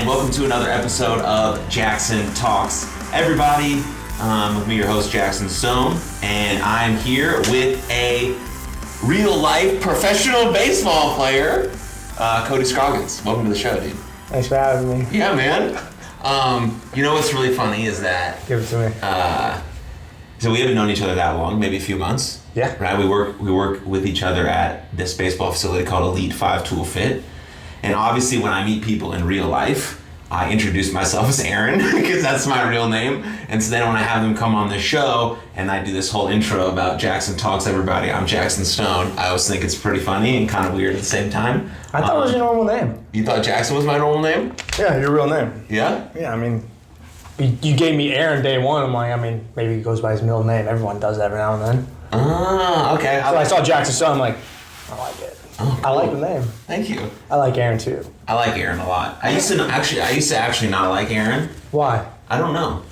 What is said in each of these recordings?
and welcome to another episode of Jaxon Talks. Everybody, with me, your host, Jaxon Stone, and I'm here with a real-life professional baseball player, Cody Scroggins. Welcome to the show, dude. Thanks for having me. Yeah, man. You know what's really funny is that... Give it to me. So we haven't known each other that long, maybe a few months. Yeah. Right? We work with each other at this baseball facility called Elite 5 Tool Fit. And obviously when I meet people in real life, I introduce myself as Aaron because that's my real name. And so then when I have them come on the show and I do this whole intro about Jaxon Talks, everybody, I'm Jaxon Stone, I always think it's pretty funny and kind of weird at the same time. I thought it was your normal name. You thought Jaxon was my normal name? Yeah, your real name. Yeah? Yeah, I mean, you gave me Aaron day one. I'm like, maybe he goes by his middle name. Everyone does that every now and then. Ah, okay. So I saw Jaxon Stone, I'm like, I like it. Oh, cool. I like the name. Thank you. I like Aaron too. I like Aaron a lot. I used to actually not like Aaron. Why? I don't know.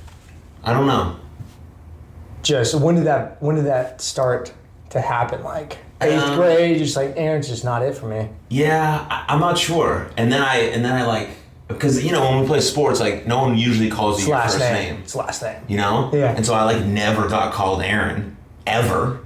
Just when did that start to happen? Like 8th grade, just like Aaron's just not it for me. Yeah, I'm not sure. And then I like, because you know when we play sports, like no one usually calls you your first name. It's last name. You know? Yeah. And so I like never got called Aaron ever.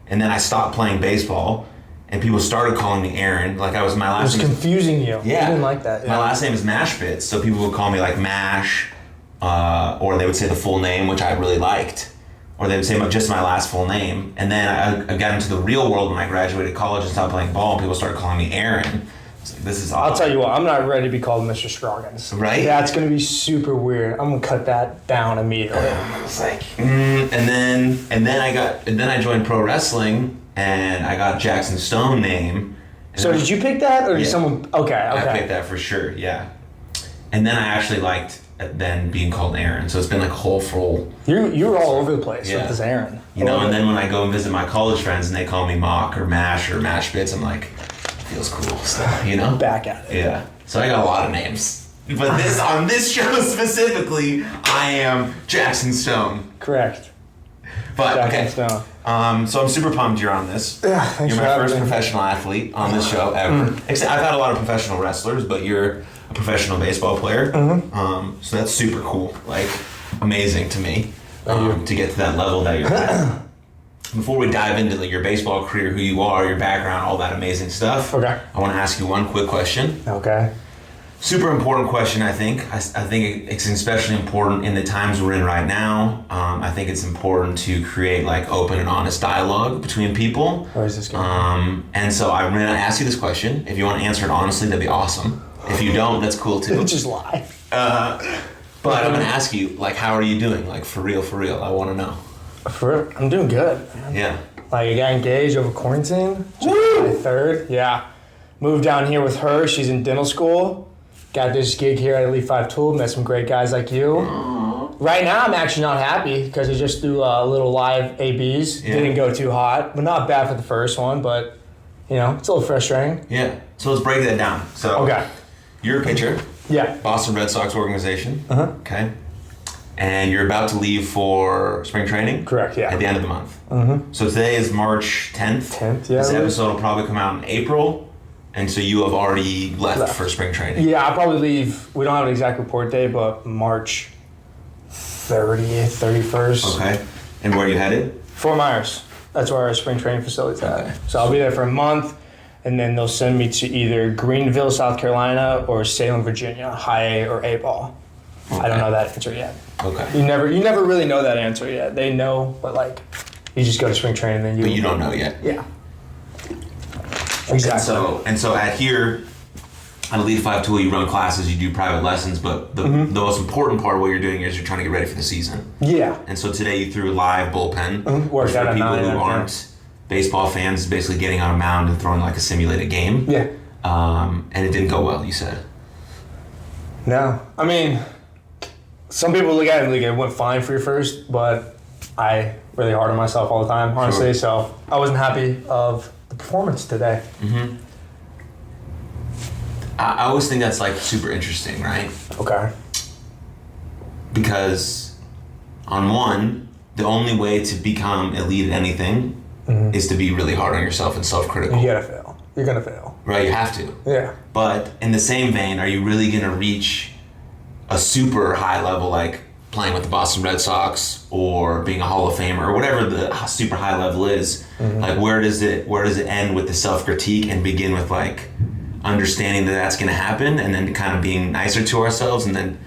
And then I stopped playing baseball. And people started calling me Aaron. Like my last name. It was confusing you. Yeah. You didn't like that. Yeah. My last name is Mashbits, so people would call me like Mash, or they would say the full name, which I really liked. Or they would say just my last full name. And then I got into the real world when I graduated college and stopped playing ball, and people started calling me Aaron. It's like, this is odd. I'll tell you what, I'm not ready to be called Mr. Scroggins. Right? That's going to be super weird. I'm going to cut that down immediately. It's like, and then I joined pro wrestling. And I got Jaxon Stone name. So did you pick that, or did someone? Okay. I picked that for sure. Yeah. And then I actually liked then being called Aaron. So it's been like a whole full. You're all over the place with this Aaron. You know, and then when I go and visit my college friends and they call me Mock or Mash or Mash Bits, I'm like, feels cool still. You know. Back at it. Yeah. So I got a lot of names, but on this show specifically, I am Jaxon Stone. Correct. But Jaxon okay. Stone. So I'm super pumped you're on this. Yeah, thanks You're for my having first me. professional athlete on this show ever. Except I've had a lot of professional wrestlers, but you're a professional baseball player. Mm-hmm. So that's super cool. Like, amazing to me to get to that level that you're at. Before we dive into your baseball career, who you are, your background, all that amazing stuff, Okay. I want to ask you one quick question. Okay. Super important question, I think. I think it's especially important in the times we're in right now. I think it's important to create like open and honest dialogue between people. Where is this going? And so I'm going to ask you this question. If you want to answer it honestly, that'd be awesome. If you don't, that's cool too. Just lie. But I'm going to ask you, like, how are you doing? Like, for real. I want to know. I'm doing good, man. Yeah. Like, I got engaged over quarantine. July 3rd. Yeah. Moved down here with her. She's in dental school. Got this gig here at Elite 5 Tool. Met some great guys like you. Aww. Right now, I'm actually not happy because I just threw a little live ABs. Yeah. Didn't go too hot, but not bad for the first one. But, you know, it's a little frustrating. Yeah. So let's break that down. So okay. You're a pitcher. Yeah. Boston Red Sox organization. Uh-huh. Okay. And you're about to leave for spring training? Correct, yeah. At the end of the month. Mm-hmm. So today is March 10th. 10th, yeah. This episode will probably come out in April. And so you have already left for spring training. Yeah, I'll probably leave. We don't have an exact report date, but March 30th, 31st. Okay. And where are you headed? Fort Myers. That's where our spring training facility's at. Okay. So I'll be there for a month, and then they'll send me to either Greenville, South Carolina, or Salem, Virginia, high A or A ball. Okay. I don't know that answer yet. Okay. You never really know that answer yet. They know, but like, you just go to spring training, and then But you don't know yet. Yeah. Exactly. And so at here, at Elite 5 Tool, you run classes, you do private lessons, but the most important part of what you're doing is you're trying to get ready for the season. Yeah. And so today you threw a live bullpen, which for people who aren't baseball fans is basically getting on a mound and throwing like a simulated game. Yeah. And it didn't go well, you said. No. I mean, some people look at it and it went fine for your first, but I really hard on myself all the time, honestly, sure. So I wasn't happy of the performance today. Mm-hmm. I always think that's like super interesting, right? Okay. Because on one, the only way to become elite at anything is to be really hard on yourself and self-critical. You gotta fail. You're gonna fail. Right, you have to. Yeah. But in the same vein, are you really gonna reach a super high level, like playing with the Boston Red Sox or being a Hall of Famer or whatever the super high level is, like where does it end with the self-critique and begin with like understanding that that's going to happen, and then kind of being nicer to ourselves, and then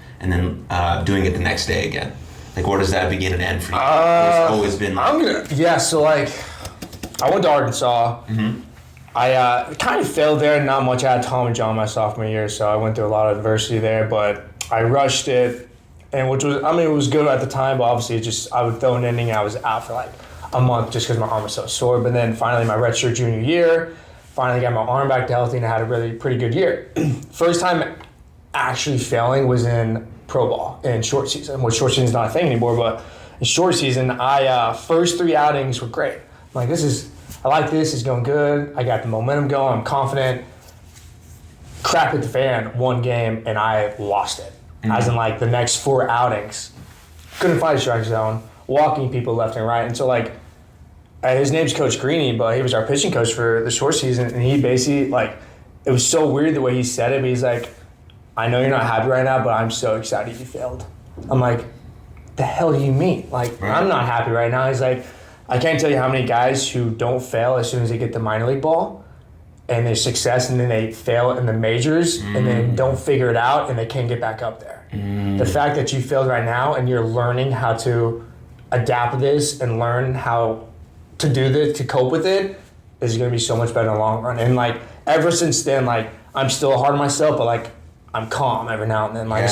doing it the next day again? Like, where does that begin and end for you? It's always been like... So like, I went to Arkansas. I kind of failed there. Not much. I had Tom and John my sophomore year, so I went through a lot of adversity there, but I rushed it. And which was, I mean, it was good at the time, but obviously it just, I would throw an inning, I was out for like a month just because my arm was so sore. But then finally my redshirt junior year, finally got my arm back to healthy and I had a really pretty good year. First time actually failing was in pro ball in short season, which short season is not a thing anymore, but in short season, first 3 outings were great. I'm like, I like this, it's going good. I got the momentum going, I'm confident. Crap hit the fan, 1 game, and I lost it. As in, like, the next 4 outings, couldn't find a strike zone, walking people left and right. And so, like, his name's Coach Greeny, but he was our pitching coach for the short season. And he basically, like, it was so weird the way he said it, but he's like, I know you're not happy right now, but I'm so excited you failed. I'm like, the hell do you mean? Like, I'm not happy right now. He's like, I can't tell you how many guys who don't fail as soon as they get the minor league ball, and their success, and then they fail in the majors, and then don't figure it out, and they can't get back up there. The fact that you failed right now, and you're learning how to adapt to this and learn how to do this, to cope with it, is going to be so much better in the long run. And like, ever since then, like, I'm still hard on myself, but like, I'm calm every now and then. Like,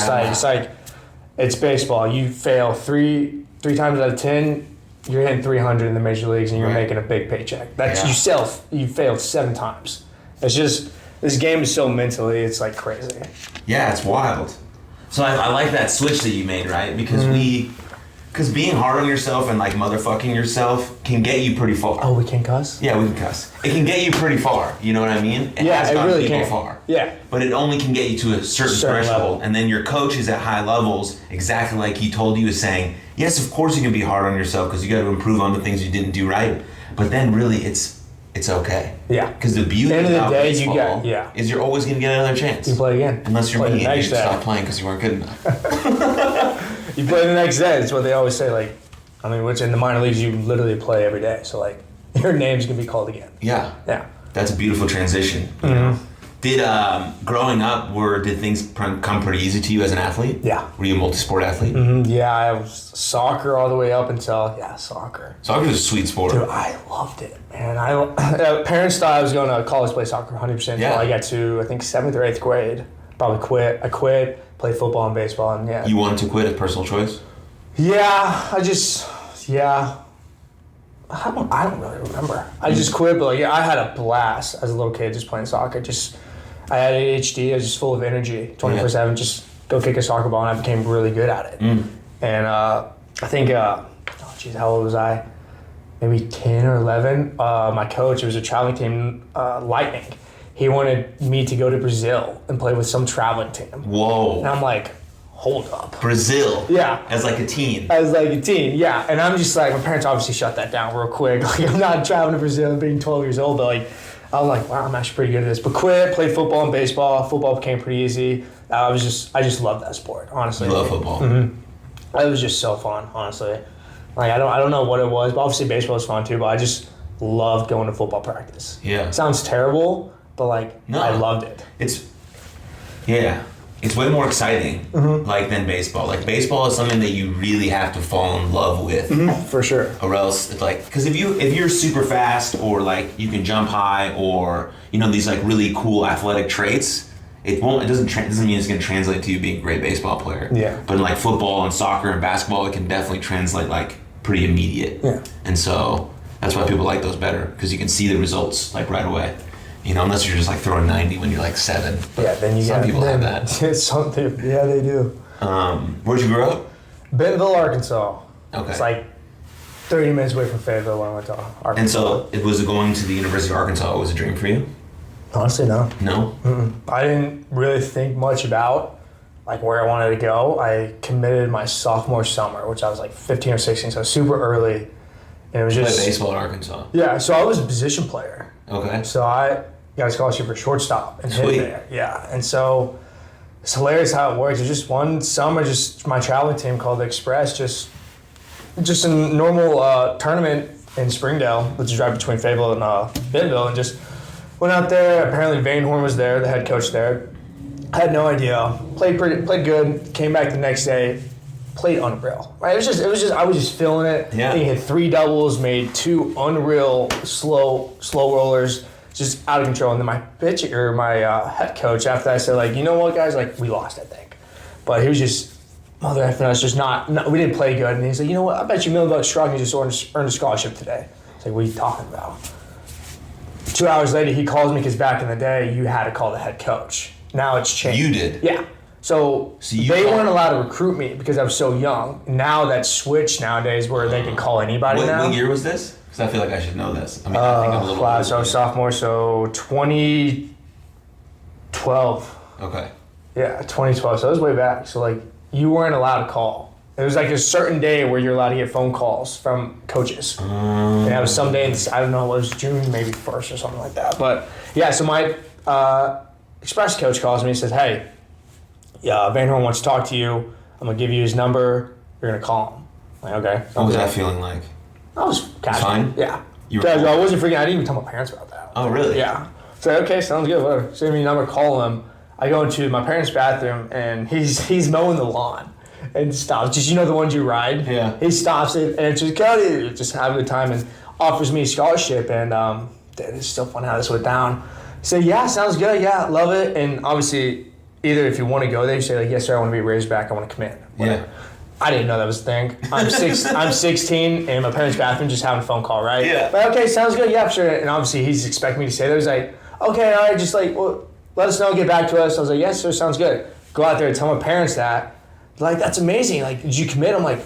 it's baseball. You fail three times out of 10, you're hitting 300 in the major leagues, and you're making a big paycheck. That's you failed 7 times. It's just, this game is so mentally, it's like crazy. Yeah, it's wild. So I like that switch that you made, right? Because because being hard on yourself and like motherfucking yourself can get you pretty far. Oh, we can cuss? Yeah, we can cuss. It can get you pretty far. You know what I mean? It has gotten really people can. far. Yeah. But it only can get you to a certain threshold. Level. And then your coach is at high levels, exactly like he told you, is saying, yes, of course you can be hard on yourself because you got to improve on the things you didn't do right. But then really it's okay. Yeah. Because the beauty about baseball is you're always going to get another chance. You play again. Unless you're me and you stop playing because you weren't good enough. You play the next day. That's what they always say. Like, I mean, which in the minor leagues, you literally play every day. So, like, your name's going to be called again. Yeah. Yeah. That's a beautiful transition. You know? Did, growing up, did things come pretty easy to you as an athlete? Yeah. Were you a multi-sport athlete? Yeah, I was soccer all the way up until, soccer. Soccer's a sweet sport. Dude, I loved it, man. Parents thought I was going to college play soccer 100% until I got to, I think, 7th or 8th grade. Probably quit. I quit, played football and baseball, and You wanted to quit at personal choice? Yeah, I don't really remember. I just quit, but I had a blast as a little kid just playing soccer. I had ADHD. I was just full of energy, 24/7. Just go kick a soccer ball, and I became really good at it. And I think, how old was I? Maybe 10 or 11. My coach, it was a traveling team, Lightning. He wanted me to go to Brazil and play with some traveling team. Whoa. And I'm like, hold up. Brazil? Yeah. As like a teen? Yeah. And I'm just like, my parents obviously shut that down real quick. Like, I'm not traveling to Brazil and being 12 years old, but like, I was like, wow, I'm actually pretty good at this. But quit, played football and baseball. Football became pretty easy. I just love that sport, honestly. You love football? It was just so fun, honestly. Like, I don't know what it was, but obviously baseball was fun too, but I just loved going to football practice. Yeah. It sounds terrible, but I loved it. It's way more exciting, than baseball. Like, baseball is something that you really have to fall in love with. For sure. Or else, it's like, because if you're super fast, or like you can jump high, or these like really cool athletic traits, it doesn't mean it's going to translate to you being a great baseball player. Yeah. But in like football and soccer and basketball, it can definitely translate like pretty immediate. Yeah. And so that's why people like those better, because you can see the results like right away. Unless you're just like throwing 90 when you're like 7. But then some people have that. Yeah, they do. Where'd you grow up? Bentonville, Arkansas. Okay. It's like 30 minutes away from Fayetteville when I went to Arkansas. And so, was going to the University of Arkansas was a dream for you? Honestly, no. No? I didn't really think much about like where I wanted to go. I committed my sophomore summer, which I was like 15 or 16, so super early. And it was just... Play baseball at Arkansas? Yeah, so I was a position player. Okay. So I got a scholarship for shortstop and hit there. Yeah, and so it's hilarious how it works. It's just one summer, just my traveling team called the Express, just a normal tournament in Springdale, which is right between Fayetteville and Bentonville, and just went out there. Apparently Van Horn was there, the head coach there. I had no idea. Played good. Came back the next day. Played unreal. Right? It was just. I was just feeling it. Yeah. He hit 3 doubles, made 2 unreal slow rollers, just out of control. And then my head coach after that said, like, you know what, guys, like, we lost, I think. But he was just mother effing us, just not. We didn't play good. And he's like, you know what? I bet you $1 million Scroggins just earned a scholarship today. It's like, what are you talking about? 2 hours later, he calls me because back in the day, you had to call the head coach. Now it's changed. You did? Yeah. So they weren't allowed to recruit me because I was so young. Now that's switched nowadays where they can call anybody now. What year was this? Because I feel like I should know this. I mean, I think I'm a little older. So I was sophomore, so 2012. Okay. Yeah, 2012. So it was way back. So, like, you weren't allowed to call. It was like a certain day where you're allowed to get phone calls from coaches. And that was some day, I don't know, it was June maybe 1st or something like that. But, yeah, so my Express coach calls me and says, hey, Van Horn wants to talk to you. I'm going to give you his number. You're going to call him. I'm like, okay. What was that feeling like? I was casual. Fine? Yeah. I wasn't freaking out. I didn't even tell my parents about that. Oh, really? Yeah. So, okay, sounds good, whatever. Send me your number, call him. I go into my parents' bathroom, and he's mowing the lawn. And stops. Just, the ones you ride? Yeah. He stops it, and it's just, Cody, just have a good time, and offers me a scholarship. And it's still fun how this went down. So, yeah, sounds good. Yeah, love it. And obviously, either if you want to go there, you say, like, yes, sir, I want to be a Razorback. I want to come in. Whatever. Yeah. I didn't know that was a thing. I'm 16, and my parents' bathroom, just having a phone call, right? Yeah. But, okay, sounds good. Yeah, sure. And obviously, he's expecting me to say that. He's like, okay, all right, just like, well, let us know, get back to us. I was like, yes, sir, sounds good. Go out there and tell my parents that. They're like, that's amazing. Like, did you commit? I'm like,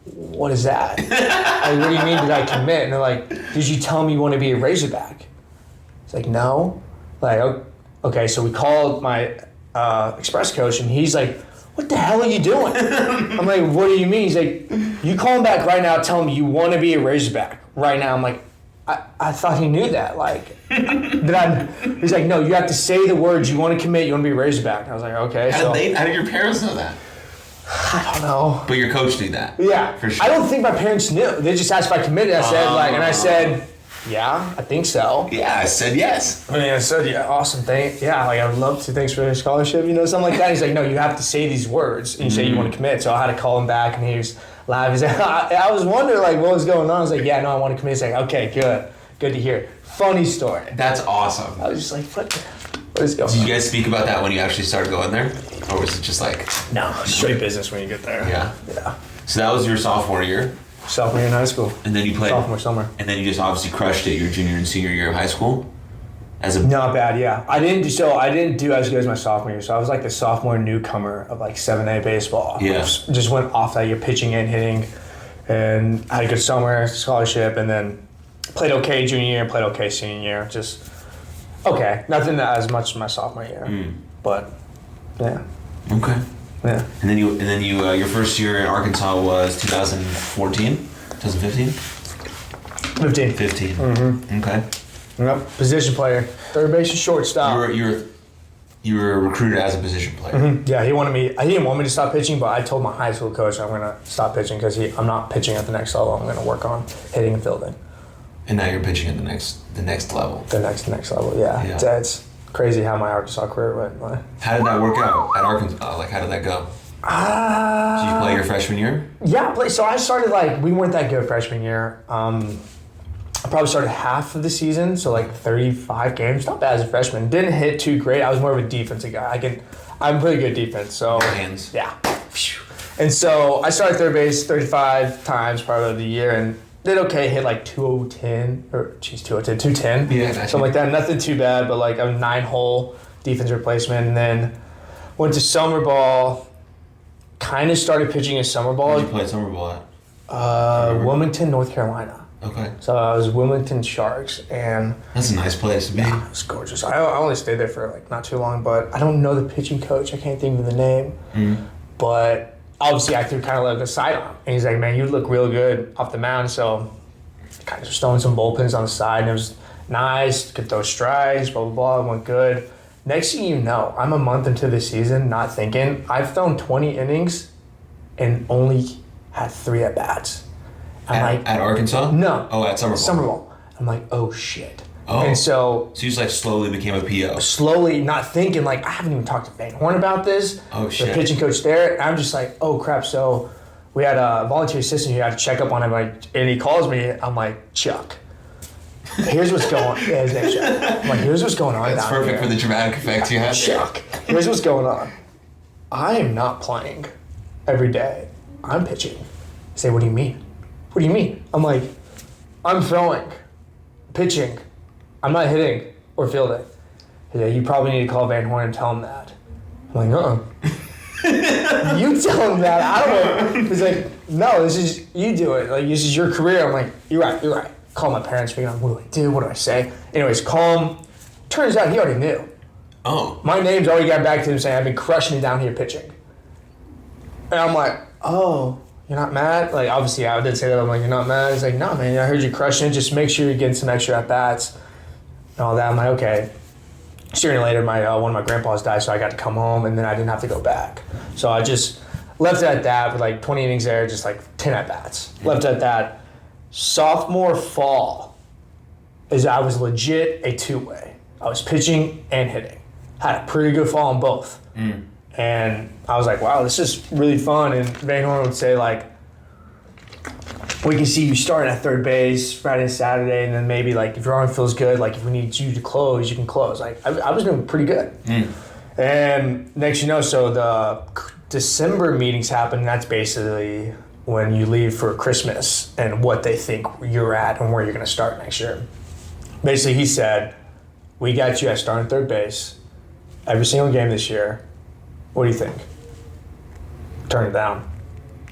what is that? Like, what do you mean, did I commit? And they're like, did you tell me you want to be a Razorback? It's like, no. Like, okay, so we called my Express coach, and he's like, what the hell are you doing? I'm like, what do you mean? He's like, you call him back right now, tell him you want to be a Razorback right now. I'm like, I thought he knew that. Like, he's like, no, you have to say the words. You want to commit. You want to be a Razorback. I was like, okay. How did your parents know that? I don't know. But your coach knew that. Yeah. For sure. I don't think my parents knew. They just asked if I committed. I said, yeah, I think so. Yeah, I said yes. I said, yeah, awesome. Yeah, like, I would love to. Thanks for the scholarship, something like that. He's like, no, you have to say these words, and you say you want to commit. So I had to call him back, and he was live. He's like, I was wondering, like, what was going on. I was like, yeah, no, I want to commit. He's like, okay, good to hear. Funny story. That's awesome. I was just like, what is going on? Did you guys speak about that when you actually started going there? Or was it just like... No, straight business when you get there. Yeah. Yeah. So that was your sophomore year? Sophomore year in high school. And then you played... Sophomore summer. And then you just obviously crushed it your junior and senior year of high school? Not bad, yeah. I didn't do as good as my sophomore year. So I was like the sophomore newcomer of like 7A baseball. Yeah. Just went off that year pitching and hitting, and had a good summer, scholarship, and then played okay junior year, played okay senior year. Just okay. Nothing as much as my sophomore year. But yeah. Okay. Yeah. And then you your first year in Arkansas was 2014? 2015? 15. Mm-hmm. Okay. Yep. Position player. Third base and shortstop. You were recruited as a position player. Mm-hmm. Yeah, he didn't want me to stop pitching, but I told my high school coach I'm going to stop pitching because I'm not pitching at the next level. I'm going to work on hitting and fielding. And now you're pitching at the next level. The next level, yeah. It's crazy how my Arkansas career went. How did that work out at Arkansas? Like, how did that go? Did you play your freshman year? Yeah, so I started we weren't that good freshman year. I probably started half of the season, so 35 games. Not bad as a freshman. Didn't hit too great. I was more of a defensive guy. I'm pretty good at defense. So hands. Yeah. And so I started third base 35 times part of the year and did okay. Hit 210. Yeah, something like that. Nothing too bad, but a 9-hole defense replacement. And then went to summer ball. Kind of started pitching in summer ball. Where did you play summer ball at? Wilmington, North Carolina. Okay. So I was Wilmington Sharks, and that's a nice place to be. Yeah, it's gorgeous. I only stayed there for not too long, but I don't know the pitching coach. I can't think of the name. But obviously I threw kind of a side on him. And he's like, man, you look real good off the mound. So kind of just throwing some bullpens on the side, and it was nice. Could throw strikes, blah, blah, blah. It went good. Next thing you know, I'm a month into the season, not thinking. I've thrown 20 innings and only had 3 at-bats. At Arkansas? No. Oh, at Summerville. I'm like, oh, shit. Oh. And so you just like slowly became a PO. Slowly, not thinking, like, I haven't even talked to Van Horn about this. Oh, shit. The pitching coach there. And I'm just like, oh, crap. So we had a volunteer assistant who had to check up on him. And he calls me. I'm like, Chuck, here's what's going on. Yeah, his name's Chuck. I'm like, here's what's going on. That's perfect for the dramatic effects you had. Chuck, here's what's going on. I am not playing every day. I'm pitching. I say, what do you mean? What do you mean? I'm like, I'm throwing, pitching. I'm not hitting or fielding. Yeah, you probably need to call Van Horn and tell him that. I'm like, you tell him that. I don't know. He's like, no, this is, you do it. Like, this is your career. I'm like, you're right. Call my parents, figure out, what do I do? What do I say? Anyways, call him. Turns out he already knew. Oh. My name's already got back to him saying, I've been crushing it down here pitching. And I'm like, oh, you're not mad? Like, obviously, I did say that. I'm like, you're not mad? He's like, no, man, I heard you crushing it. Just make sure you're getting some extra at-bats and all that. I'm like, okay. Sooner or later, one of my grandpas died, so I got to come home, and then I didn't have to go back. So I just left it at that with like 20 innings there, just like 10 at-bats. Left it at that. Sophomore fall is I was legit a two-way. I was pitching and hitting. Had a pretty good fall on both. And I was like, wow, this is really fun. And Van Horn would say, like, we can see you starting at third base Friday and Saturday, and then maybe, like, if your arm feels good, like, if we need you to close, you can close. Like, I was doing pretty good. And next you know, so the December meetings happen, and that's basically when you leave for Christmas and what they think you're at and where you're going to start next year. Basically, he said, we got you at starting third base every single game this year. What do you think? Turn it down.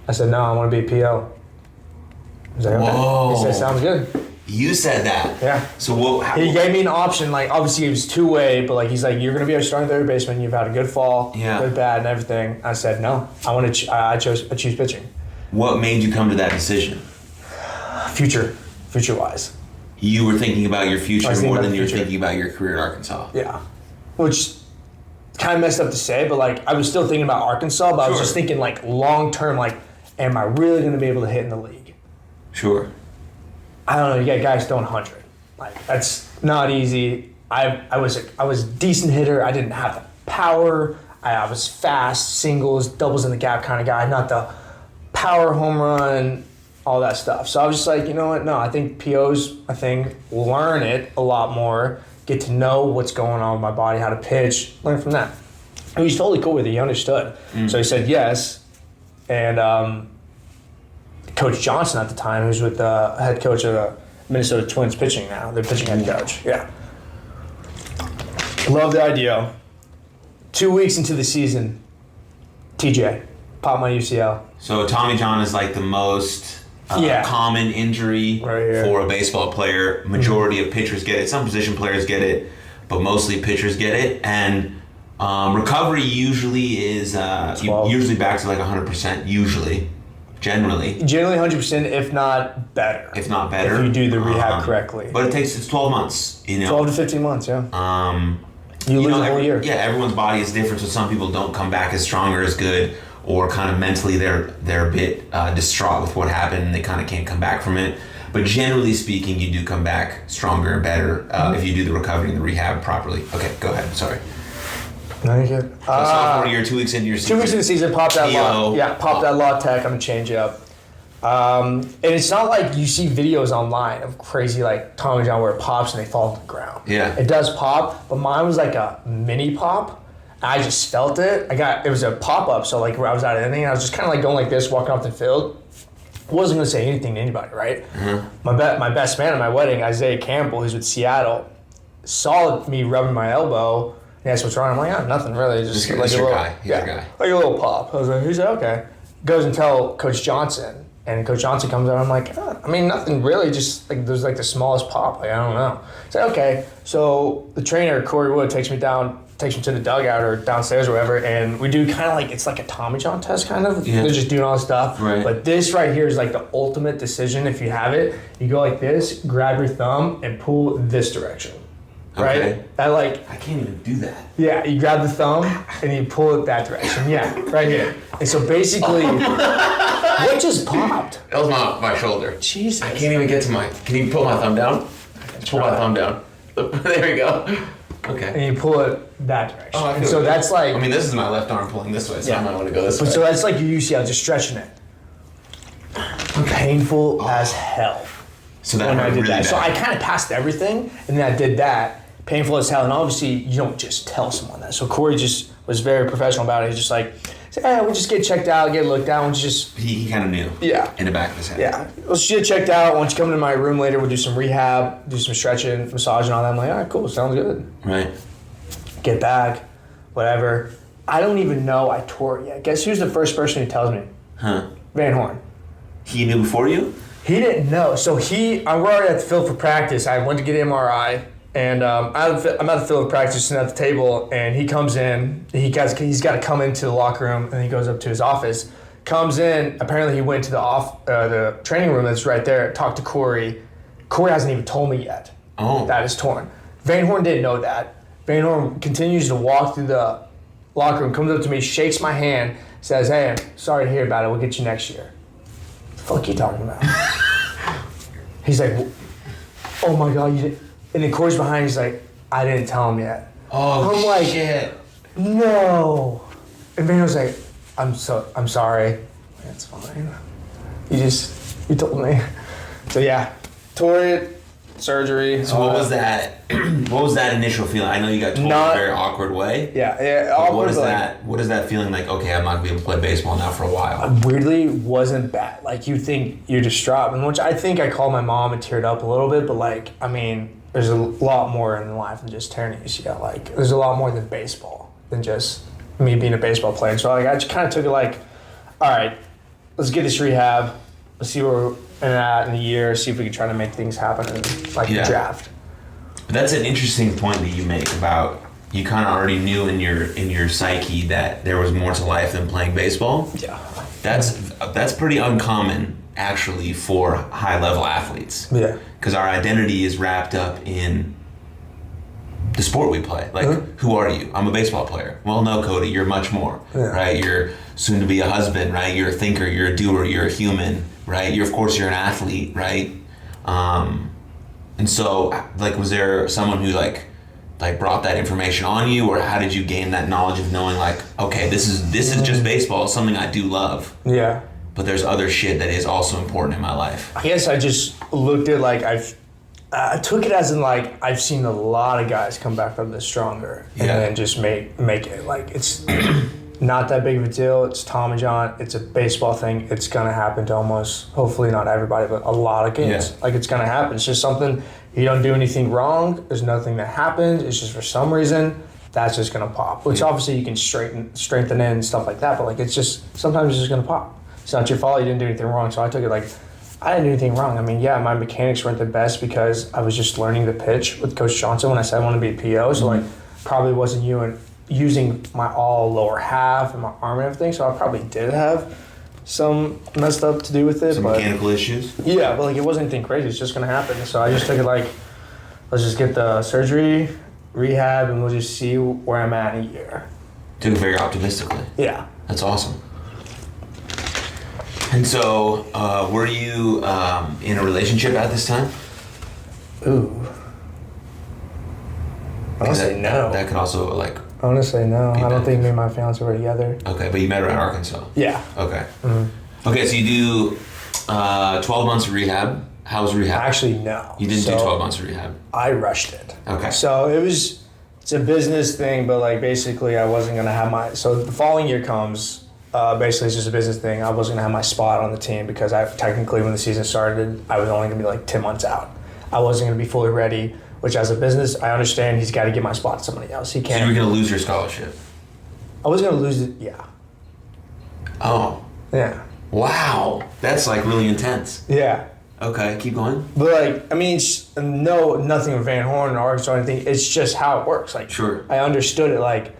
I said, no, I want to be a PO. He said, okay. Whoa. He said, sounds good. You said that. Yeah. So he gave me an option. Like, obviously it was two-way, but like he's like, you're gonna be a starting third baseman. You've had a good fall, good bat, and everything. I said, no. I choose pitching. What made you come to that decision? Future-wise. You were thinking about your future more than you were thinking about your career at Arkansas. Yeah. Which kind of messed up to say, but like I was still thinking about Arkansas, but I was just thinking like long-term, like, am I really gonna be able to hit in the league? Sure. I don't know. You got guys throwing 100. Like, that's not easy. I was a decent hitter. I didn't have the power. I was fast, singles, doubles in the gap kind of guy, not the power home run, all that stuff. So I was just like, you know what? No, I think PO's a thing. Learn it a lot more. Get to know what's going on with my body, how to pitch. Learn from that. And he's totally cool with it. He understood. So he said yes. And Coach Johnson at the time, who's with the head coach of the Minnesota Twins pitching now. They're pitching head coach. Yeah. Love the idea. 2 weeks into the season, TJ, popped my UCL. So Tommy John is like the most common injury for a baseball player. Majority of pitchers get it. Some position players get it, but mostly pitchers get it. And recovery usually is usually back to like 100%, usually. Generally 100%, if not better. If not better. If you do the rehab correctly. But it's 12 months, 12 to 15 months, yeah. You lose a whole year. Yeah, everyone's body is different, so some people don't come back as strong or as good, or kind of mentally they're a bit distraught with what happened and they kind of can't come back from it. But generally speaking, you do come back stronger and better if you do the recovery and the rehab properly. Okay, go ahead. Sorry. No, you're good. Sophomore year, 2 weeks into your season. 2 weeks into the season, pop that law. Yeah, pop that law tech. I'm going to change it up. And it's not like you see videos online of crazy like Tommy John where it pops and they fall to the ground. Yeah. It does pop, but mine was like a mini pop. I just felt it. It was a pop-up, so like where I was at anything, I was just kind of like going like this, walking off the field. Wasn't going to say anything to anybody, right? My best man at my wedding, Isaiah Campbell, who's with Seattle, saw me rubbing my elbow. He asked what's wrong. I'm like, nothing really. Just like your guy. He's your guy. Like a little pop. I was like, he's okay. Goes and tell Coach Johnson. And Coach Johnson comes out. I'm like, nothing really. Just like there's like the smallest pop. Like I don't know. He's like, okay. So the trainer Corey Wood takes me to the dugout or downstairs or whatever, and we do kind of like it's like a Tommy John test kind of. Yeah. They're just doing all this stuff. Right. But this right here is like the ultimate decision. If you have it, you go like this, grab your thumb, and pull this direction. right? Okay. That like, I can't even do that. yeah, you grab the thumb and you pull it that direction. Yeah, right here. And so basically, what just popped? That was my shoulder. Jesus. I can't even get to my. Can you pull my thumb down? Pull my thumb down. There we go. Okay. And you pull it that direction. Oh, I and feel so good. that's like. I mean, this is my left arm pulling this way, so Yeah. I might want to go this way. So that's like your UCL, just stretching it. Painful as hell. So that when I hurt did really that. bad. So I kind of passed everything, and then I did that. Painful as hell, and obviously you don't just tell someone that. So Corey just was very professional about it. He's just like, hey, we'll just get checked out, get looked at. We'll just He kind of knew. Yeah. In the back of his head. yeah, let's get checked out. Once you come into my room later, we'll do some rehab, do some stretching, massage, and all that. I'm like, all right, cool, sounds good. Right. Get back, whatever. I don't even know I tore it yet. Guess who's the first person who tells me? Huh. Van Horn. He knew before you? He didn't know. So we're already at the field for practice. I went to get an MRI, and I'm at the field of practice sitting at the table, and he comes in. He's got to come into the locker room, and he goes up to his office. Comes in. Apparently, he went to the training room that's right there. Talked to Corey. Corey hasn't even told me yet. Oh. That is torn. Van Horn didn't know that. Van Horn continues to walk through the locker room, comes up to me, shakes my hand, says, "Hey, I'm sorry to hear about it. We'll get you next year." The fuck you talking about? He's like, "Oh my God, you did." And then Corey's behind. He's like, "I didn't tell him yet." Oh, I'm like, shit. "No." And Van was like, I'm sorry." That's fine. You told me. So yeah, tore it. Surgery. So what was that? What was that initial feeling? I know you got told in a very awkward way. Yeah. But what is that? What is that feeling like? Okay, I'm not gonna be able to play baseball now for a while. Weirdly, wasn't bad. Like you think you're distraught, and which I think I called my mom and teared up a little bit. But like, I mean, there's a lot more in life than just tearing your ACL. Like, there's a lot more than baseball than just me being a baseball player. So like, I just kind of took it like, all right, let's get this rehab. Let's see where we're at in a year. See if we can try to make things happen in the draft. But that's an interesting point that you make about you kind of already knew in your psyche that there was more to life than playing baseball. Yeah. That's pretty uncommon actually for high level athletes. Yeah. Because our identity is wrapped up in the sport we play. Like, who are you? I'm a baseball player. Well, no, Cody, you're much more, right? You're soon to be a husband, right? You're a thinker, you're a doer, you're a human, right? Of course, you're an athlete, right? And so, like, was there someone who like brought that information on you, or how did you gain that knowledge of knowing like, okay, this is just baseball, it's something I do love. Yeah. But there's other shit that is also important in my life. I guess I just looked at like I took it as in like I've seen a lot of guys come back from this stronger and then just make it like it's not that big of a deal. It's Tom and John. It's a baseball thing. It's gonna happen to hopefully not everybody, but a lot of kids. Yeah. Like it's gonna happen. It's just something. You don't do anything wrong. There's nothing that happens. It's just for some reason that's just gonna pop. Which obviously you can strengthen in and stuff like that. But like it's just sometimes it's just gonna pop. It's not your fault. You didn't do anything wrong. So I took it like. I didn't do anything wrong. I mean, yeah, my mechanics weren't the best because I was just learning the pitch with Coach Johnson when I said I want to be a PO. So, like, probably wasn't using my all lower half and my arm and everything. So I probably did have some messed up to do with it. Some mechanical issues? Yeah, but, like, it wasn't anything crazy. It's just going to happen. So I just took it like, let's just get the surgery, rehab, and we'll just see where I'm at in a year. Took it very optimistically. Yeah. That's awesome. And so, were you in a relationship at this time? Ooh. I want to say no. That could also, like... I want to say no. I don't think me and my fiance were together. Okay, but you met her at Arkansas? Yeah. Okay. Mm-hmm. Okay, so you do 12 months of rehab. How was rehab? Actually, no. You didn't do 12 months of rehab? I rushed it. Okay. So it's a business thing, but like basically I wasn't going to have so the following year comes... basically, it's just a business thing. I wasn't going to have my spot on the team because technically when the season started, I was only going to be like 10 months out. I wasn't going to be fully ready, which as a business, I understand he's got to give my spot to somebody else. He can't. So you were going to lose your scholarship? I was going to lose it, yeah. Oh. Yeah. Wow. That's like really intense. Yeah. Okay, keep going. But like, I mean, it's nothing with Van Horn or Arkansas or anything. It's just how it works. Like, sure. I understood it. Like,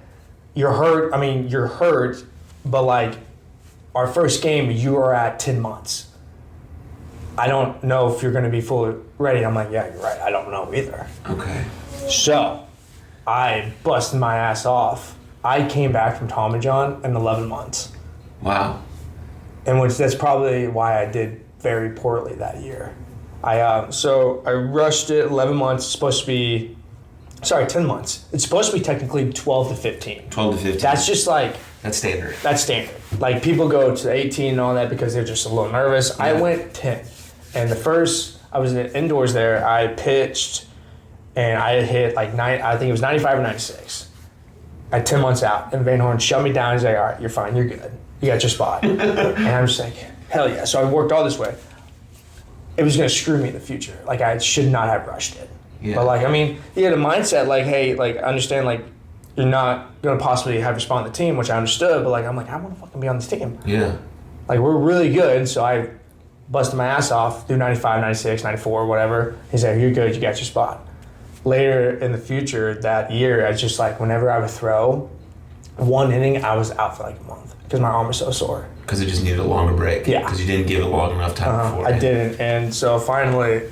you're hurt. I mean, you're hurt. But like, our first game, you are at 10 months. I don't know if you're going to be fully ready. I'm like, yeah, you're right. I don't know either. Okay. So I busted my ass off. I came back from Tommy John in 11 months. Wow. And that's probably why I did very poorly that year. So I rushed it 11 months. It's supposed to be, 10 months. It's supposed to be technically 12 to 15. 12 to 15. That's just like... That's standard. That's standard. Like, people go to 18 and all that because they're just a little nervous. Yeah. I went 10. And I was indoors there. I pitched, and I hit like I think it was 95 or 96. At 10 months out. And Van Horn shut me down. He's like, all right, you're fine. You're good. You got your spot. And I'm just like, hell yeah. So I worked all this way. It was going to screw me in the future. Like, I should not have rushed it. Yeah. But, like, I mean, he had a mindset like, hey, like, understand, like, you're not going to possibly have your spot on the team, which I understood. But, like, I'm like, I want to fucking be on this team. Yeah. Like, we're really good. So I busted my ass off, do 95, 96, 94, whatever. He's like, you're good. You got your spot. Later in the future, that year, I just, like, whenever I would throw one inning, I was out for, like, a month because my arm was so sore. Because it just needed a longer break. Yeah. Because you didn't give it long enough time before. I didn't. And so finally,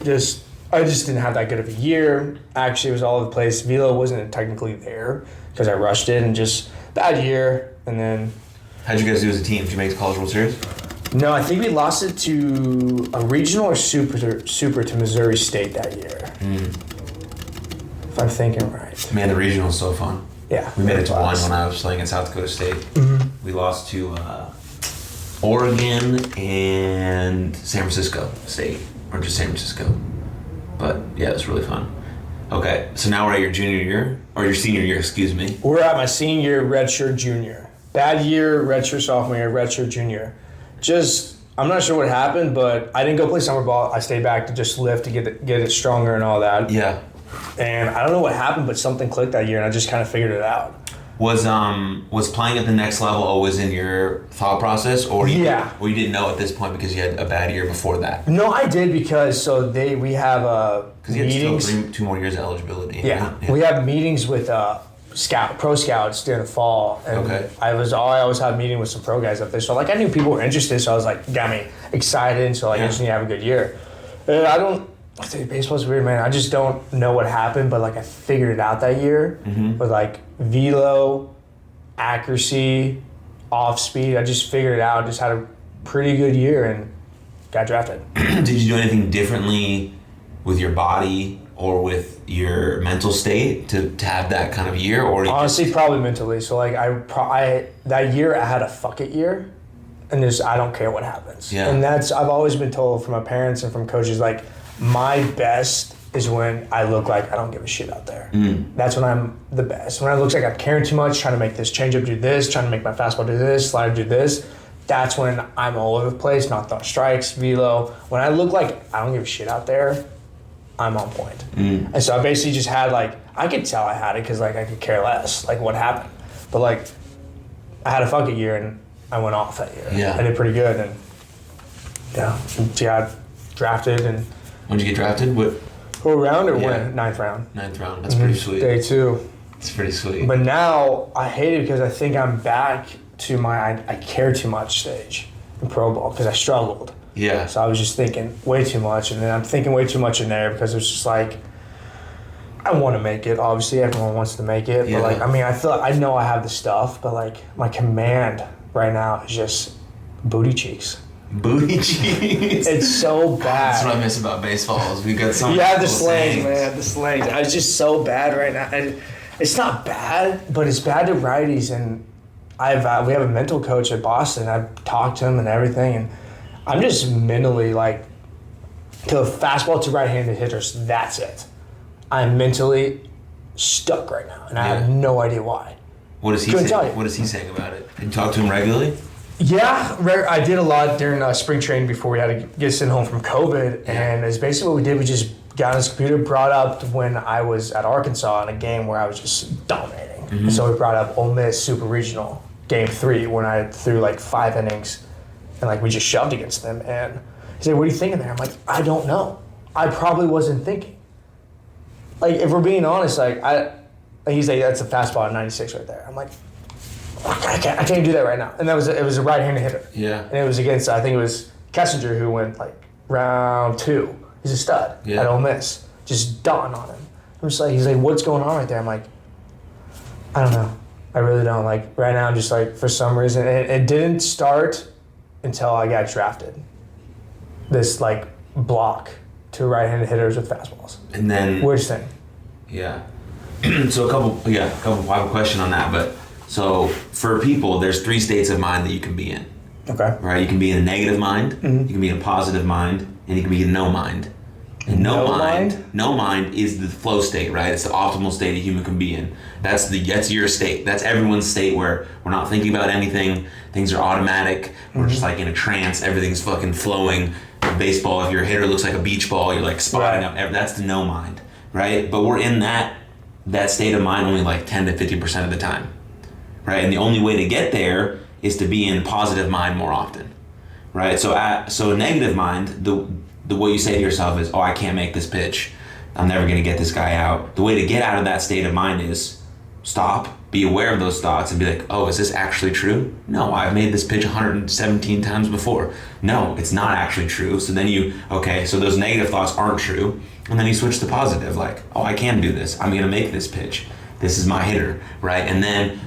I just didn't have that good of a year. Actually, it was all over the place. Velo wasn't technically there because I rushed it, and just bad year. And then... How'd you guys do as a team? Did you make the College World Series? No, I think we lost it to a regional or super to Missouri State that year. If I'm thinking right. Man, the regional is so fun. Yeah. We made it to one when I was playing at South Dakota State. Mm-hmm. We lost to Oregon and San Francisco State, or just San Francisco. But yeah, it was really fun. Okay, so now we're at your junior year, or your senior year, excuse me. We're at my senior year, redshirt junior. Bad year, redshirt sophomore year, redshirt junior. I'm not sure what happened, but I didn't go play summer ball. I stayed back to just lift to get it stronger and all that. Yeah. And I don't know what happened, but something clicked that year, and I just kind of figured it out. Was playing at the next level always in your thought process, or you didn't know at this point because you had a bad year before that? No, I did because we have because you had still 2 more years of eligibility. Yeah, we have meetings with pro scouts during the fall, and I always had a meeting with some pro guys up there. So I knew people were interested, so I was got me excited. So I just need to have a good year. And I think baseball's weird, man. I just don't know what happened, but I figured it out that year with velo, accuracy, off speed. I just figured it out. Just had a pretty good year and got drafted. Did you do anything differently with your body or with your mental state to have that kind of year? Or honestly, probably mentally. So that year I had a fuck it year, and I don't care what happens. Yeah. And I've always been told from my parents and from coaches my best is when I look like I don't give a shit out there. That's when I'm the best. When I look like I'm caring too much, trying to make this changeup do this, trying to make my fastball do this, slider do this, that's when I'm all over the place, not throwing strikes, velo. When I look like I don't give a shit out there, I'm on point. And so I basically just had I could tell I had it because I could care less what happened. But I had a fucking year and I went off that year. Yeah. I did pretty good and got drafted and. When did you get drafted? What round or when? Ninth round. Ninth round. That's pretty sweet. Day 2. It's pretty sweet. But now I hate it because I think I'm back to my I care too much stage in pro ball because I struggled. Yeah. So I was just thinking way too much, and then I'm thinking way too much in there because it's just I want to make it. Obviously, everyone wants to make it. Yeah. But I know I have the stuff, but my command right now is just booty cheeks. Booty cheeks. It's so bad. That's what I miss about baseball. Is we got so many the slangs, man. The slangs. It's just so bad right now. And it's not bad, but it's bad to righties. And we have a mental coach at Boston. I've talked to him and everything, and I'm just mentally to fastball to right-handed hitters. That's it. I'm mentally stuck right now, and I have no idea why. What is he saying? What is he saying about it? Did you talk to him regularly? Yeah, I did a lot during spring training before we had to get sent home from COVID, and it's basically what we did. We just got on his computer, brought up when I was at Arkansas in a game where I was just dominating. Mm-hmm. So we brought up Ole Miss Super Regional Game 3 when I threw 5 innings, and we just shoved against them. And he said, "What are you thinking there?" I'm like, "I don't know. I probably wasn't thinking." If we're being honest, he's like, "That's a fastball at 96 right there." I'm like, I can't do that right now. And it was a right-handed hitter. Yeah. And it was against, I think it was Kessinger who went round 2. He's a stud at Ole Miss. Just done on him. I'm just like, he's like, what's going on right there? I'm like, I don't know. I really don't. Like, right now, I'm just like, for some reason, it didn't start until I got drafted. This, like, block to right-handed hitters with fastballs. And then... Weirdest thing. Yeah. So I have a question on that, but so for people, there's 3 states of mind that you can be in. Okay. Right? You can be in a negative mind, you can be in a positive mind, and you can be in no mind. And no mind is the flow state, right? It's the optimal state a human can be in. That's your state. That's everyone's state where we're not thinking about anything. Things are automatic. We're just like in a trance. Everything's fucking flowing. Baseball, if your hitter looks like a beach ball, you're like spotting up. That's the no mind, right? But we're in that state of mind only like 10 to 50% of the time, right? And the only way to get there is to be in positive mind more often, right? So a negative mind, the way you say to yourself is, oh, I can't make this pitch. I'm never going to get this guy out. The way to get out of that state of mind is stop, be aware of those thoughts and be like, oh, is this actually true? No, I've made this pitch 117 times before. No, it's not actually true. So then so those negative thoughts aren't true. And then you switch to positive, like, oh, I can do this. I'm going to make this pitch. This is my hitter, right? And then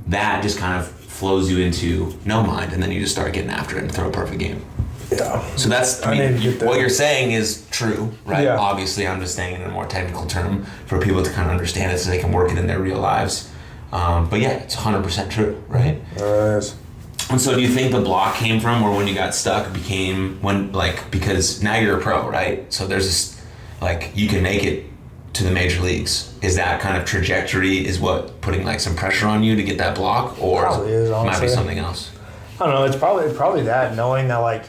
that just kind of flows you into no mind, and then you just start getting after it and throw a perfect game. Yeah. So that's, what you're saying is true, right? Yeah. Obviously, I'm just saying it in a more technical term for people to kind of understand it so they can work it in their real lives. But yeah, it's 100% true, right? It is. And so do you think the block came from, or when you got stuck because now you're a pro, right? So there's this, like, you can make it to the major leagues. Is that kind of trajectory is what putting like some pressure on you to get that block, or probably is, honestly. Might be something else? I don't know. It's probably that, knowing that, like,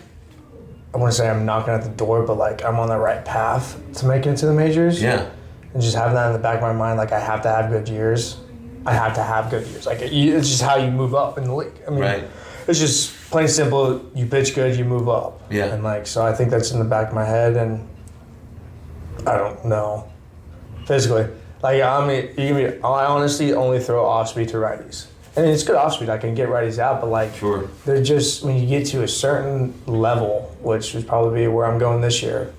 I want to say I'm knocking at the door, but like I'm on the right path to make it to the majors. Yeah. And just having that in the back of my mind, like I have to have good years. Like it's just how you move up in the league. I mean, It's just plain simple. You pitch good, you move up. Yeah. And like, so I think that's in the back of my head, and I don't know. Physically, like I honestly only throw off speed to righties. And it's good off speed. I can get righties out, but like, they're just, when you get to a certain level, which would probably be where I'm going this year,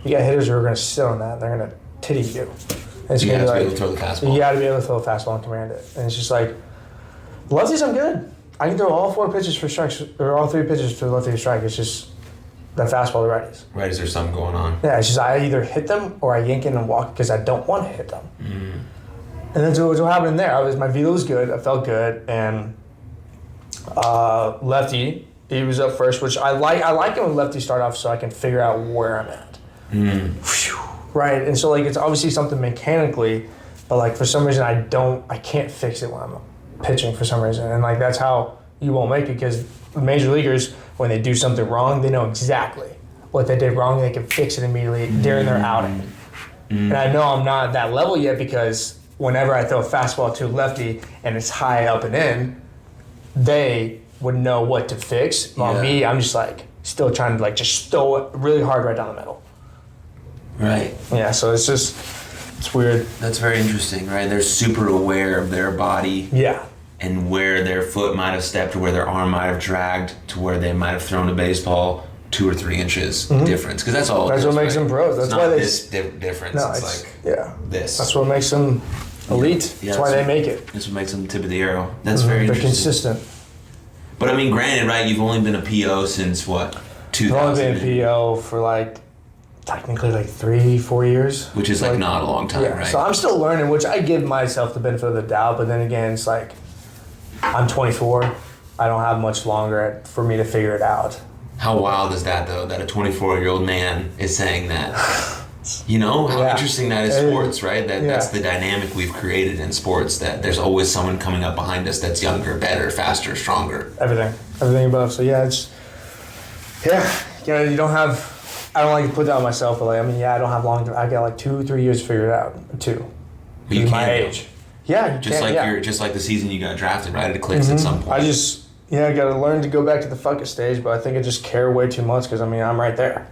you got hitters who are going to sit on that and they're going to titty you. And it's you got to be able to throw the fastball. You got to be able to throw a fastball and command it. And it's just like, lefties, I'm good. I can throw all 4 pitches for strikes, or all 3 pitches to lefty strike. It's just that fastball to righties. Right, is there something going on? Yeah, it's just I either hit them or I yank in and walk because I don't want to hit them. And then so what happened there, my velo was good, I felt good, and lefty, he was up first, which I like it when lefties start off so I can figure out where I'm at. Right, and so like it's obviously something mechanically, but like for some reason I can't fix it when I'm pitching for some reason, and like that's how you won't make it, because major leaguers, when they do something wrong, they know exactly what they did wrong, and they can fix it immediately during their outing. And I know I'm not at that level yet, because whenever I throw a fastball to a lefty and it's high up and in, they would know what to fix. On me, I'm just like still trying to like just throw it really hard right down the middle. Right. Yeah, so it's weird. That's very interesting, right? They're super aware of their body. Yeah. And where their foot might have stepped, or where their arm might have dragged, to where they might have thrown a baseball 2 or 3 inches difference. Because that's all. That's what makes them pros. That's why they. This difference. No, it's like this. That's what makes them elite. Yeah, that's why they make it. That's what makes them tip of the arrow. That's very interesting. They're consistent. But I mean, granted, right? You've only been a PO since what? 2000. I've only been a PO for like technically like 3-4 years. Which is like not a long time, right? So I'm still learning, which I give myself the benefit of the doubt. But then again, it's like I'm 24. I don't have much longer for me to figure it out. How wild is that, though, that a 24-year-old man is saying that? You know, how interesting that is sports, right? That's the dynamic we've created in sports, that there's always someone coming up behind us that's younger, better, faster, stronger. Everything above. So you don't have, I don't like to put that on myself, but like, I mean, I don't have long, I got like 2-3 years to figure it out, 2. But you my can, age. Yeah, you just like the season you got drafted, right? It clicks at some point. I got to learn to go back to the fuck it stage, but I think I just care way too much, because I mean, I'm right there.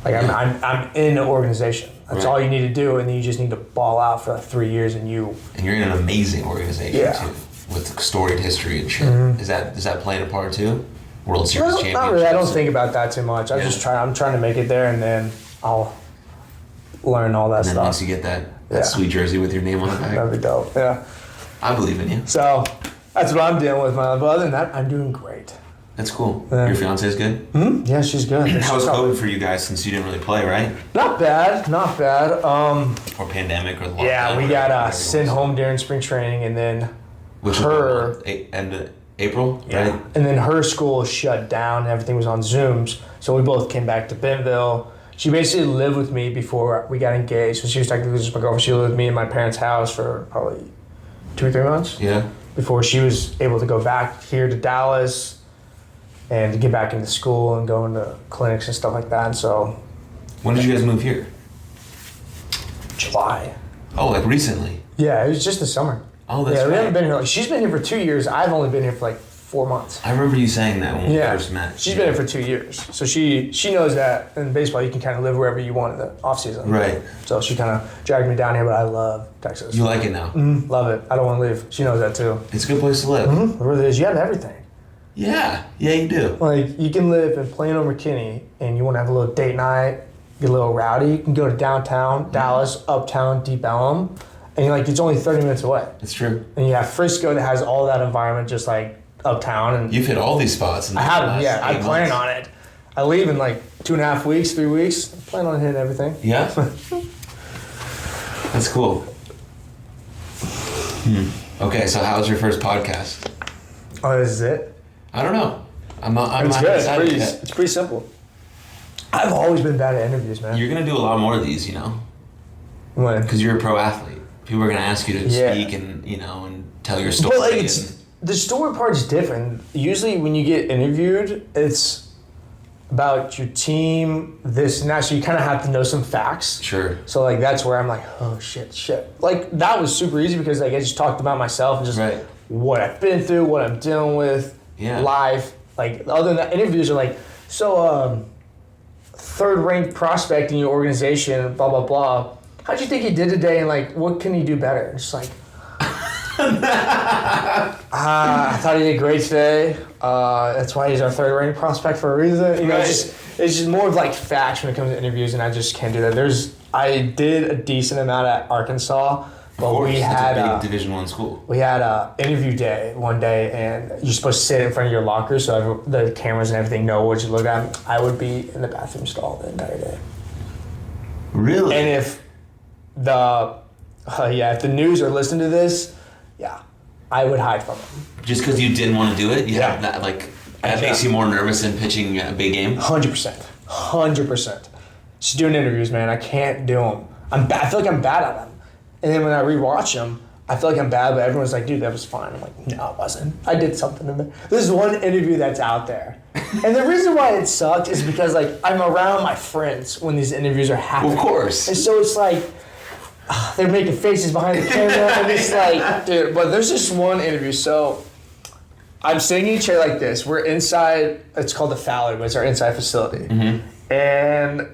Like I'm in an organization. That's all you need to do, and then you just need to ball out for like 3 years, and you're in an amazing organization too, with storied history and shit. Is that playing a part too? World Series championships? Not really. I don't think about that too much. I'm trying to make it there, and then I'll learn all that and stuff. then once you get that sweet jersey with your name on the back. That'd be dope. Yeah. I believe in you. So that's what I'm dealing with, man. But other than that, I'm doing great. That's cool. Your fiance is good? Mm-hmm. Yeah, she's good. How was COVID for you guys since you didn't really play, right? Not bad. Or pandemic or lockdown. Yeah, we got sent home during spring training, and then end of April, right? And then her school shut down. And everything was on Zooms, so we both came back to Bentonville. She basically lived with me before we got engaged. So she was technically just my girlfriend. She lived with me in my parents' house for probably 2 or 3 months. Yeah. Before she was able to go back here to Dallas and to get back into school and go into clinics and stuff like that. And so. When did you guys move here? July. Oh, like recently? Yeah, it was just the summer. Oh, that's right. We haven't been here. She's been here for 2 years. I've only been here for like 4 months. I remember you saying that when we first met. She's been here for 2 years. So she knows that in baseball you can kind of live wherever you want in the off season. Right. So she kind of dragged me down here, but I love Texas. You like it now? Mm-hmm. Love it. I don't want to leave. She knows that too. It's a good place to live. Mm-hmm. It really is. You have everything. Yeah, you do. Like, you can live in Plano, McKinney, and you want to have a little date night, get a little rowdy. You can go to downtown, Dallas, uptown, Deep Ellum, and it's only 30 minutes away. It's true. And you have Frisco that has all that environment just like uptown. And you've hit all these spots. I haven't, yeah. I plan on it. I leave in like 2.5 weeks, 3 weeks. I plan on hitting everything. Yeah? That's cool. Okay, so how was your first podcast? Oh, this is it? I don't know. I'm not good. excited yet. It's pretty simple. I've always been bad at interviews, man. You're going to do a lot more of these, you know? When? Because you're a pro athlete. People are going to ask you to speak and, and tell your story. But the story part's different. Usually when you get interviewed, it's about your team, this and that, so you kind of have to know some facts. Sure. So that's where I'm like, oh shit. That was super easy because I just talked about myself and just what I've been through, what I'm dealing with, live. Other than that, interviews are third ranked prospect in your organization, blah blah blah. How'd you think he did today, and what can he do better? It's I thought he did great today. That's why he's our third ranked prospect for a reason. It's just more of facts when it comes to interviews, and I just can't do that. I did a decent amount at Arkansas, but we had a big Division I school. We had a interview day one day, and you're supposed to sit in front of your locker so the cameras and everything know what you look at. I would be in the bathroom stall the entire day. Really? And if if the news are listening to this, I would hide from them. Just because you didn't want to do it? You have that, that makes you more nervous than pitching a big game? 100%. Just doing interviews, man. I can't do them. I feel like I'm bad at them. And then when I rewatch them, I feel like I'm bad, but everyone's like, dude, that was fine. I'm like, no, it wasn't. I did something in there. There's one interview that's out there. And the reason why it sucked is because, I'm around my friends when these interviews are happening. Of course. And so it's they're making faces behind the camera, and it's dude, but there's this one interview. So I'm sitting in a chair like this. We're inside, it's called the Fowler, but it's our inside facility. Mm-hmm. And I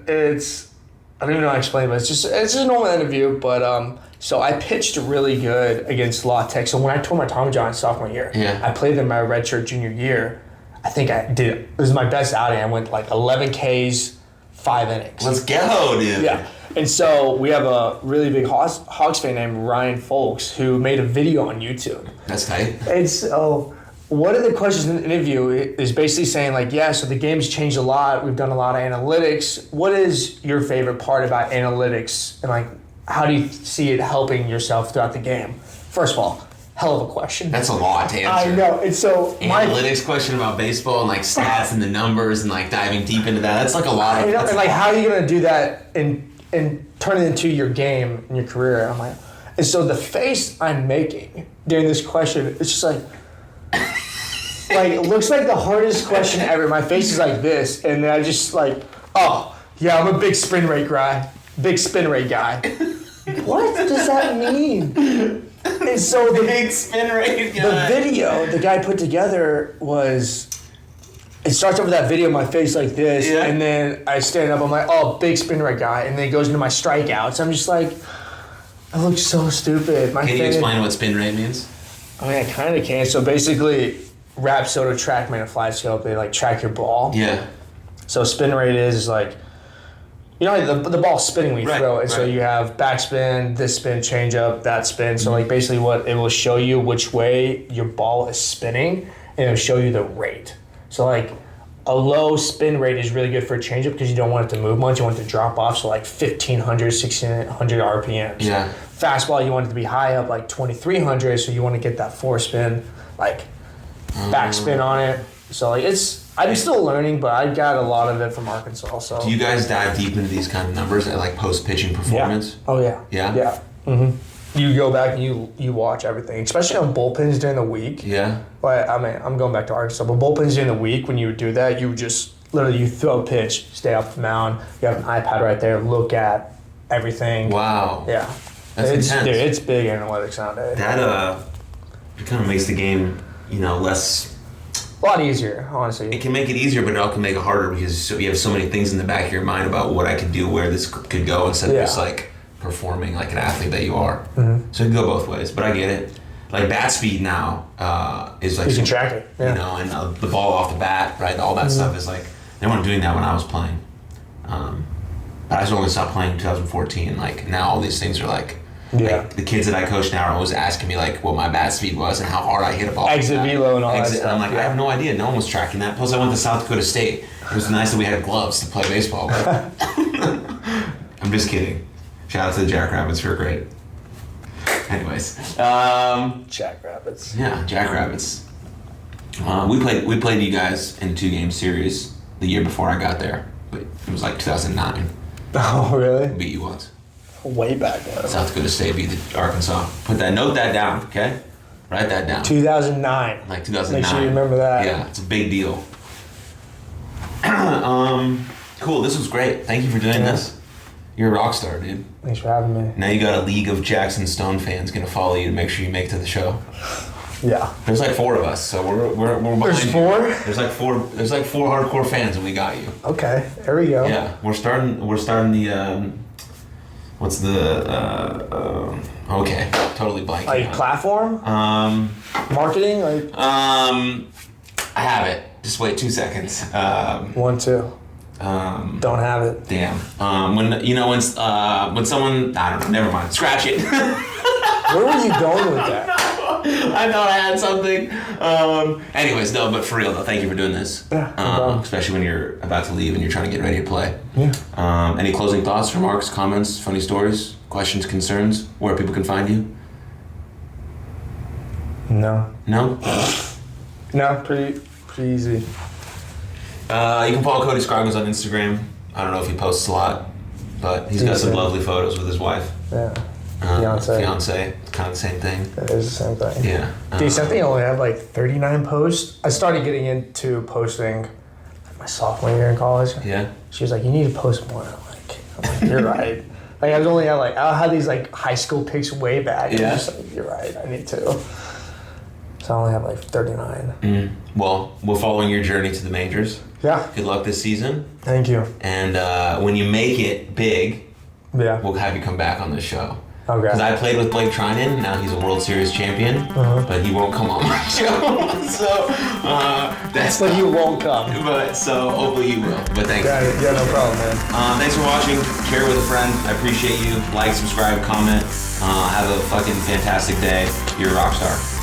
don't even know how to explain it, but it's just a normal interview, but so I pitched really good against La Tech. So when I tore my Tommy John sophomore year, I played them my redshirt junior year. I think I did. It was my best outing. I went 11 Ks, 5 innings. Let's go, dude. Yeah. And so we have a really big Hawks fan named Ryan Folks who made a video on YouTube. That's tight. And so one of the questions in the interview is basically saying so the game's changed a lot. We've done a lot of analytics. What is your favorite part about analytics? And how do you see it helping yourself throughout the game? First of all, hell of a question. That's a lot to answer. I know. And so analytics question about baseball and stats and the numbers and diving deep into that. That's a lot. I know. And how are you going to do that and turn it into your game and your career? I'm and so the face I'm making during this question, it's just it looks like the hardest question ever. My face is like this, and then I just oh yeah, I'm a big spin rate guy. What does that mean? And so the big spin rate guy. The video the guy put together was. It starts off with that video, my face like this, and then I stand up, I'm like, oh, big spin rate guy, and then it goes into my strikeouts. I'm just I look so stupid. Can you explain what spin rate means? I mean, I kind of can. So basically, Rapsodo TrackMan and FlyScope, they like track your ball. Yeah. So spin rate is like, you know, the ball's spinning when you throw it. Right. So you have backspin, this spin, change up, that spin. So like basically what it will show you which way your ball is spinning, and it'll show you the rate. So like a low spin rate is really good for a changeup because you don't want it to move much. You want it to drop off. So like 1,500, 1,600 RPMs. Yeah. Fastball, you want it to be high up, like 2,300. So you want to get that forespin, like backspin on it. So like I'm still learning, but I got a lot of it from Arkansas. So Do you guys dive deep into these kind of numbers at like post-pitching performance? Yeah. Oh yeah. Yeah? Yeah. Mm-hmm. You go back and you watch everything, especially on bullpens during the week. Yeah. But I mean, I'm going back to Arkansas, but bullpens during the week, when you would do that, you would just literally you throw a pitch, stay off the mound. You have an iPad right there, look at everything. Wow. Yeah. That's intense. Dude, it's big analytics nowadays. That it kind of makes the game, less. A lot easier, honestly. It can make it easier, but it also can make it harder because you have so many things in the back of your mind about what I could do, where this could go, instead of just like performing like an athlete that you are. Mm-hmm. So it can go both ways, but I get it. Like bat speed now is like you can track it, and the ball off the bat, right? All that stuff is like they weren't doing that when I was playing. But I was only stopped playing in 2014. Like now, all these things are like. Like the kids that I coach now are always asking me like what my bat speed was and how hard I hit a ball. Exit velo and all that stuff. And I'm like, I have no idea. No one was tracking that. Plus, I went to South Dakota State. It was nice that we had gloves to play baseball with. I'm just kidding. Shout out to the Jackrabbits who are great. Anyways, Jackrabbits. Yeah, Jackrabbits. We played you guys in a 2-game series the year before I got there, but it was like 2009. Oh really? We beat you once. Way back then. South Dakota State beat Arkansas. Note that down, okay? Write that down. 2009. Like 2009. Make sure you remember that. Yeah, it's a big deal. Cool, this was great. Thank you for doing this. You're a rock star, dude. Thanks for having me. Now you got a league of Jaxon Stone fans gonna follow you to make sure you make it to the show. Yeah. There's like 4 of us, so we're behind There's you. 4? There's like 4 hardcore fans, and we got you. Okay, there we go. Yeah, we're starting the what's the okay, totally blanking. Like platform? Marketing? Like I have it. Just wait 2 seconds. 1, 2. Don't have it. Damn. When someone, I don't know, never mind. Scratch it. Where were you going with that? I thought I had something. Anyways, no, but for real though, thank you for doing this. Yeah, no problem. Especially when you're about to leave and you're trying to get ready to play. Yeah. Any closing thoughts, remarks, comments, funny stories, questions, concerns, where people can find you? No. No? No, pretty easy. You can follow Cody Scroggins on Instagram. I don't know if he posts a lot, but he's got some lovely photos with his wife. Yeah. Fiance. Kind of the same thing. It is the same thing. Yeah. Dude, something I only had like 39 posts. I started getting into posting my sophomore year in college. Yeah. She was like, you need to post more. I'm like, you're right. Like I was only at I had these like high school pics way back. Yeah. I'm just like, you're right. I need to. So I only have like 39. Well, we're following your journey to the majors. Yeah. Good luck this season. Thank you. And when you make it big, Yeah. we'll have you come back on the show. Okay. Because I played with Blake Trinan. Now he's a World Series champion, but he won't come on my show. So that's. But you won't come. But so hopefully you will. But thanks. Yeah, no problem, man. Thanks for watching. Share with a friend. I appreciate you. Like, subscribe, comment. Have a fucking fantastic day. You're a rock star.